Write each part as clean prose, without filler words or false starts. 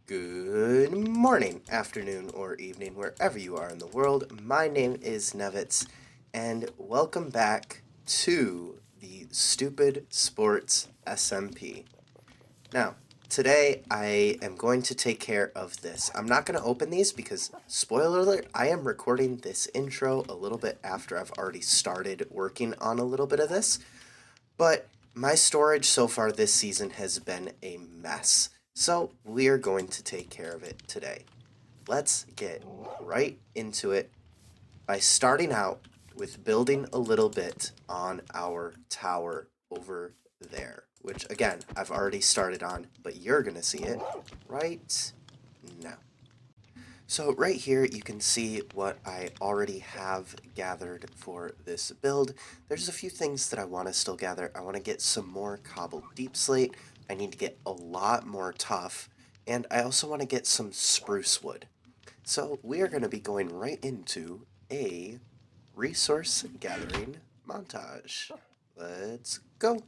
Good morning, afternoon, or evening, wherever you are in the world. My name is Nevitz, and welcome back to the Stupid Sports SMP. Now, today I am going to take care of this. I'm not going to open these because, spoiler alert, I am recording this intro a little bit after I've already started working on a little bit of this. But my storage so far this season has been a mess. So we are going to take care of it today. Let's get right into it by starting out with building a little bit on our tower over there, which again, I've already started on, but you're going to see it right now. So right here, you can see what I already have gathered for this build. There's a few things that I want to still gather. I want to get some more cobbled deep slate. I need to get a lot more tuff. And I also want to get some spruce wood. So we are going to be going right into a resource gathering montage. Let's go.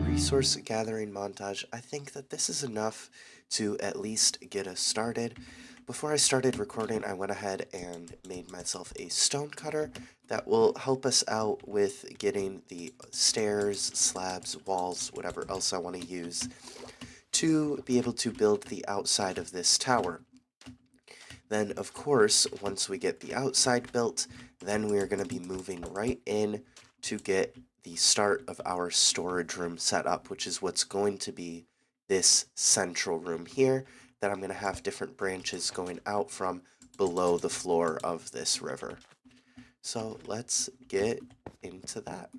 Resource gathering montage. I think that this is enough to at least get us started. Before I started recording, I went ahead and made myself a stone cutter that will help us out with getting the stairs, slabs, walls, whatever else I want to use to be able to build the outside of this tower. Then, of course, once we get the outside built, then we are going to be moving right in to get the start of our storage room set up, which is what's going to be this central room here that I'm going to have different branches going out from, below the floor of this river. So let's get into that.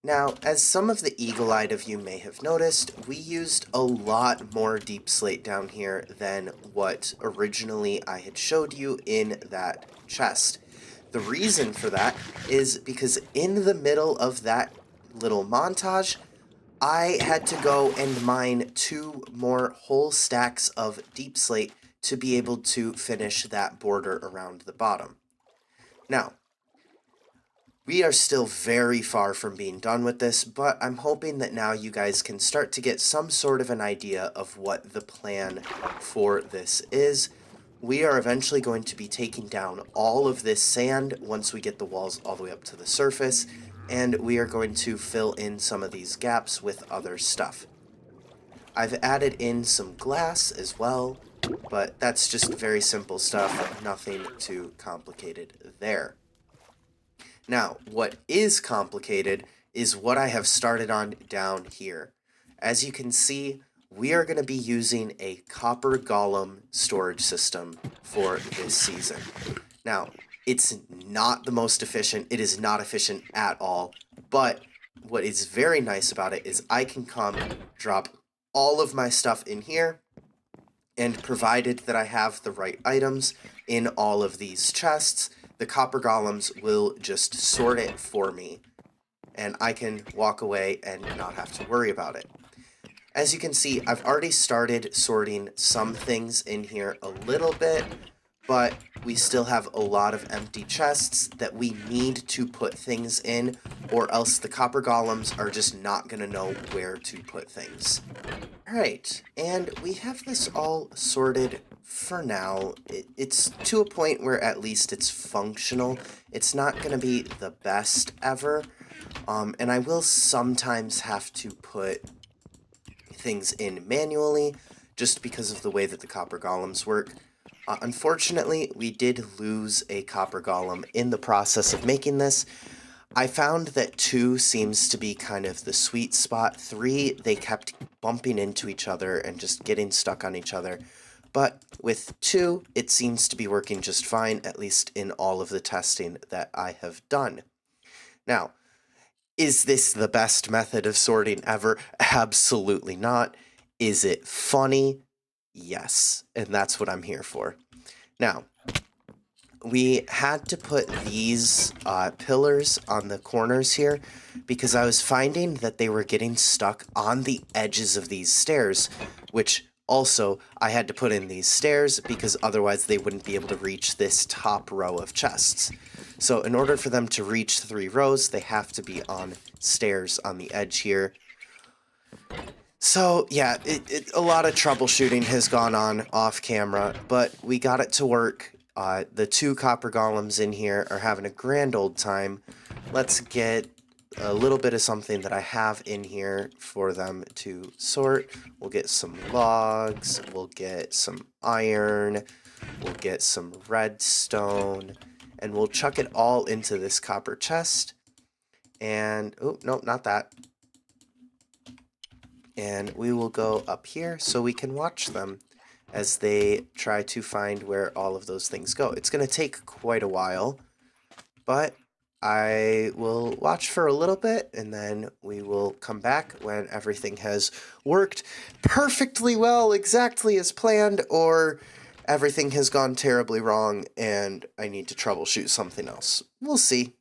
Now, as some of the eagle-eyed of you may have noticed, we used a lot more deep slate down here than what originally I had showed you in that chest. The reason for that is because in the middle of that little montage, I had to go and mine 2 more whole stacks of deep slate to be able to finish that border around the bottom. Now, we are still very far from being done with this, but I'm hoping that now you guys can start to get some sort of an idea of what the plan for this is. We are eventually going to be taking down all of this sand once we get the walls all the way up to the surface, and we are going to fill in some of these gaps with other stuff. I've added in some glass as well, but that's just very simple stuff, nothing too complicated there. Now, what is complicated is what I have started on down here. As you can see, we are going to be using a copper golem storage system for this season. Now, it's not the most efficient. It is not efficient at all. But what is very nice about it is I can come, drop all of my stuff in here, and provided that I have the right items in all of these chests, the copper golems will just sort it for me, and I can walk away and not have to worry about it. As you can see, I've already started sorting some things in here a little bit, but we still have a lot of empty chests that we need to put things in, or else the copper golems are just not going to know where to put things. Alright, and we have this all sorted for now. It's to a point where at least it's functional. It's not going to be the best ever, and I will sometimes have to put things in manually just because of the way that the copper golems work. Unfortunately, we did lose a copper golem in the process of making this. I found that 2 seems to be kind of the sweet spot. 3, they kept bumping into each other and just getting stuck on each other. But with 2, it seems to be working just fine, at least in all of the testing that I have done. Now, is this the best method of sorting ever? Absolutely not. Is it funny? Yes, and that's what I'm here for. Now, we had to put these pillars on the corners here because I was finding that they were getting stuck on the edges of these stairs, which also I had to put in these stairs because otherwise they wouldn't be able to reach this top row of chests. So in order for them to reach 3 rows, they have to be on stairs on the edge here. So yeah, a lot of troubleshooting has gone on off camera, but we got it to work. The 2 copper golems in here are having a grand old time. Let's get a little bit of something that I have in here for them to sort. We'll get some logs, we'll get some iron, we'll get some redstone, and we'll chuck it all into this copper chest. And, oh, nope, not that. And we will go up here so we can watch them as they try to find where all of those things go. It's going to take quite a while, but I will watch for a little bit, and then we will come back when everything has worked perfectly well, exactly as planned, or everything has gone terribly wrong and I need to troubleshoot something else. We'll see.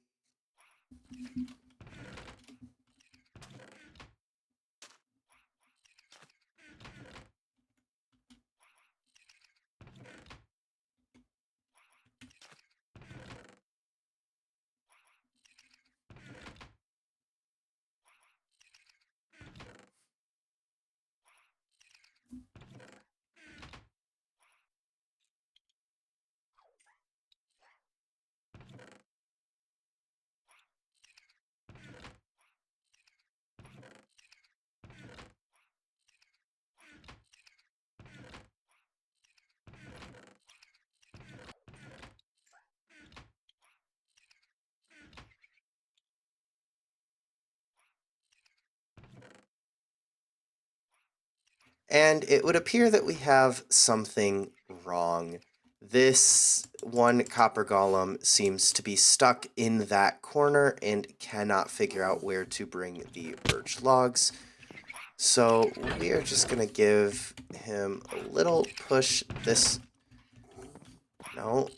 And it would appear that we have something wrong. This one copper golem seems to be stuck in that corner and cannot figure out where to bring the birch logs. So we are just going to give him a little push this... No.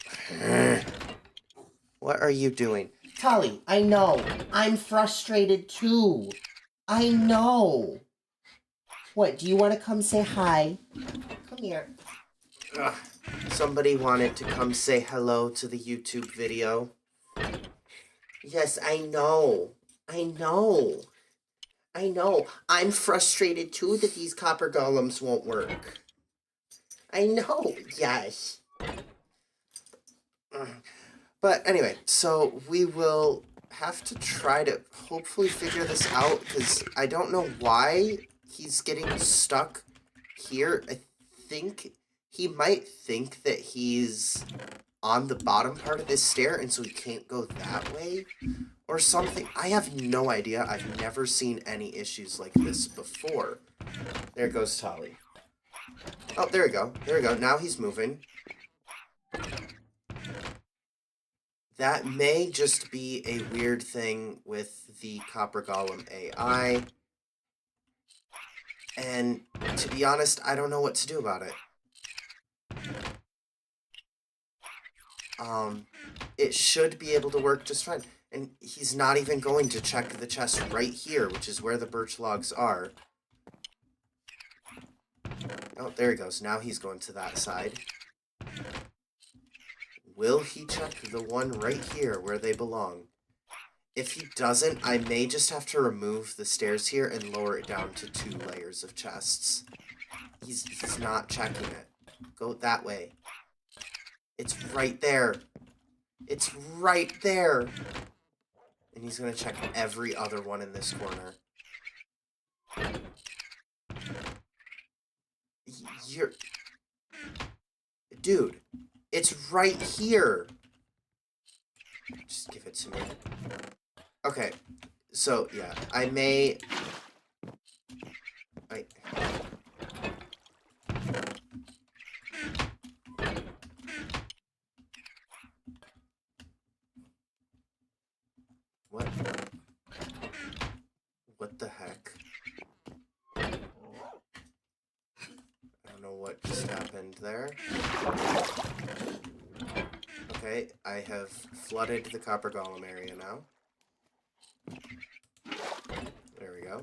What are you doing? Tully, I know. I'm frustrated too. I know. What, do you want to come say hi? Come here. Ugh. Somebody wanted to come say hello to the YouTube video. Yes, I know. I know. I know. I'm frustrated too that these copper golems won't work. I know. Yes. But anyway, so we will have to try to hopefully figure this out, because I don't know why he's getting stuck here. I think he might think that he's on the bottom part of this stair, and so he can't go that way or something. I have no idea. I've never seen any issues like this before. There goes Tolly. Oh, there we go. There we go. Now he's moving. That may just be a weird thing with the Copper Golem AI. And to be honest, I don't know what to do about it. It should be able to work just fine. And he's not even going to check the chest right here, which is where the birch logs are. Oh, there he goes. Now he's going to that side. Will he check the one right here where they belong? If he doesn't, I may just have to remove the stairs here and lower it down to 2 layers of chests. He's not checking it. Go that way. It's right there. It's right there. And he's going to check every other one in this corner. You're... Dude, it's right here. Just give it to me. Okay, so, yeah, I may... What? What the heck? I don't know what just happened there. Okay, I have flooded the Copper Golem area now. There we go.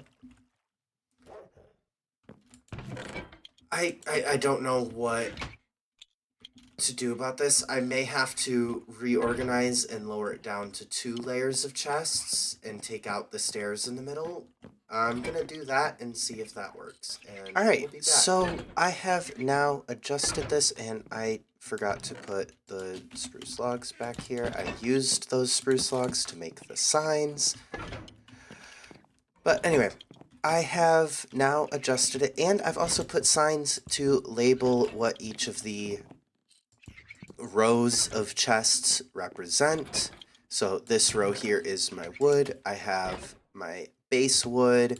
I don't know what to do about this. I may have to reorganize and lower it down to 2 layers of chests and take out the stairs in the middle. I'm gonna do that and see if that works. And alright, we'll so I have now adjusted this, and I forgot to put the spruce logs back here. I used those spruce logs to make the signs. But anyway, I have now adjusted it, and I've also put signs to label what each of the rows of chests represent. So this row here is my wood. I have my base wood,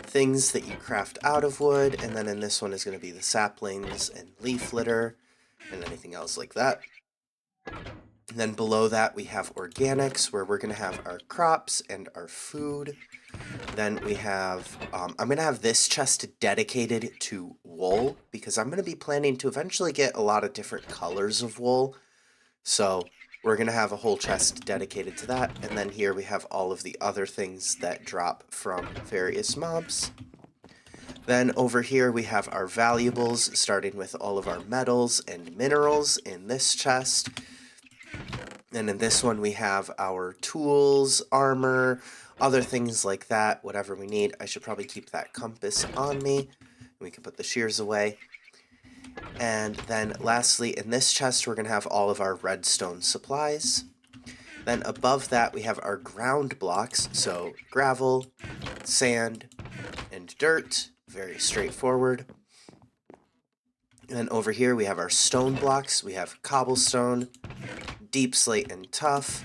things that you craft out of wood, and then in this one is going to be the saplings and leaf litter and anything else like that. And then below that we have organics, where we're going to have our crops and our food. Then we have, I'm going to have this chest dedicated to wool, because I'm going to be planning to eventually get a lot of different colors of wool. So we're going to have a whole chest dedicated to that. And then here we have all of the other things that drop from various mobs. Then over here we have our valuables, starting with all of our metals and minerals in this chest. And in this one we have our tools, armor, other things like that, whatever we need. I should probably keep that compass on me. We can put the shears away. And then lastly, in this chest, we're going to have all of our redstone supplies. Then above that, we have our ground blocks. So gravel, sand, and dirt. Very straightforward. And then over here, we have our stone blocks. We have cobblestone, deep slate and tough,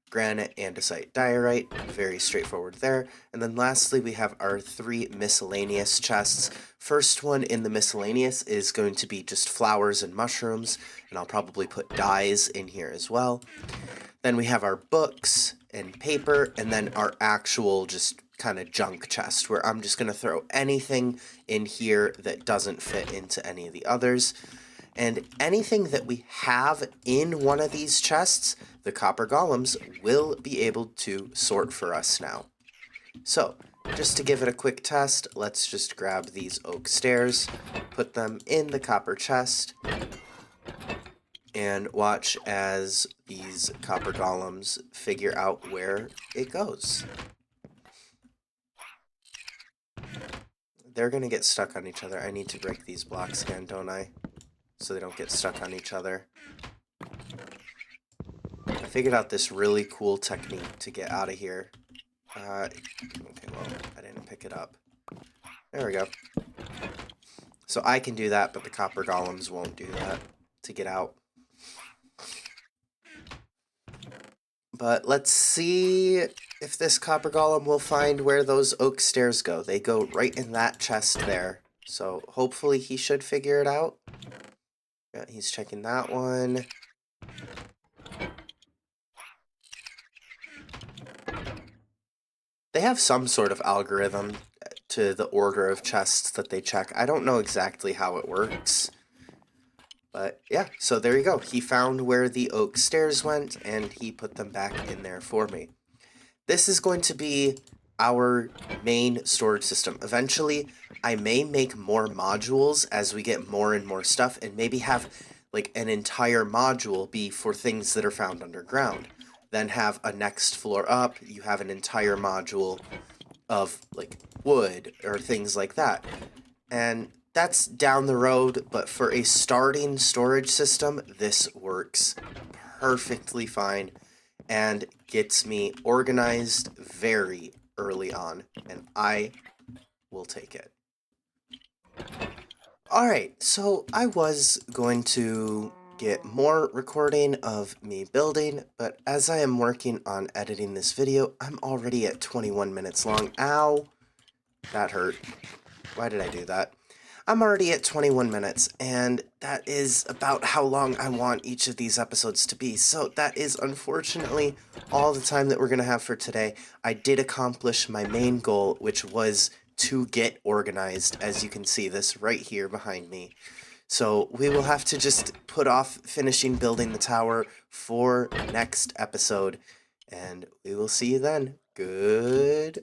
granite, andesite, diorite, very straightforward there. And then lastly, we have our 3 miscellaneous chests. First one in the miscellaneous is going to be just flowers and mushrooms, and I'll probably put dyes in here as well. Then we have our books and paper, and then our actual just kind of junk chest, where I'm just going to throw anything in here that doesn't fit into any of the others. And anything that we have in one of these chests, the copper golems will be able to sort for us now. So, just to give it a quick test, let's just grab these oak stairs, put them in the copper chest, and watch as these copper golems figure out where it goes. They're gonna get stuck on each other. I need to break these blocks again, don't I? So they don't get stuck on each other. I figured out this really cool technique to get out of here. Okay, well, I didn't pick it up. There we go. So I can do that, but the copper golems won't do that to get out. But let's see if this copper golem will find where those oak stairs go. They go right in that chest there. So hopefully he should figure it out. Yeah, he's checking that one. They have some sort of algorithm to the order of chests that they check. I don't know exactly how it works. But yeah, so there you go. He found where the oak stairs went, and he put them back in there for me. This is going to be our main storage system. Eventually, I may make more modules as we get more and more stuff, and maybe have like an entire module be for things that are found underground. Then have a next floor up, you have an entire module of like wood or things like that. And that's down the road, but for a starting storage system, this works perfectly fine and gets me organized very early on, and I will take it. Alright, so I was going to get more recording of me building, but as I am working on editing this video, I'm already at 21 minutes long. Ow! That hurt. Why did I do that? I'm already at 21 minutes, and that is about how long I want each of these episodes to be. So that is unfortunately all the time that we're going to have for today. I did accomplish my main goal, which was to get organized, as you can see this right here behind me. So we will have to just put off finishing building the tower for next episode, and we will see you then. Goodbye!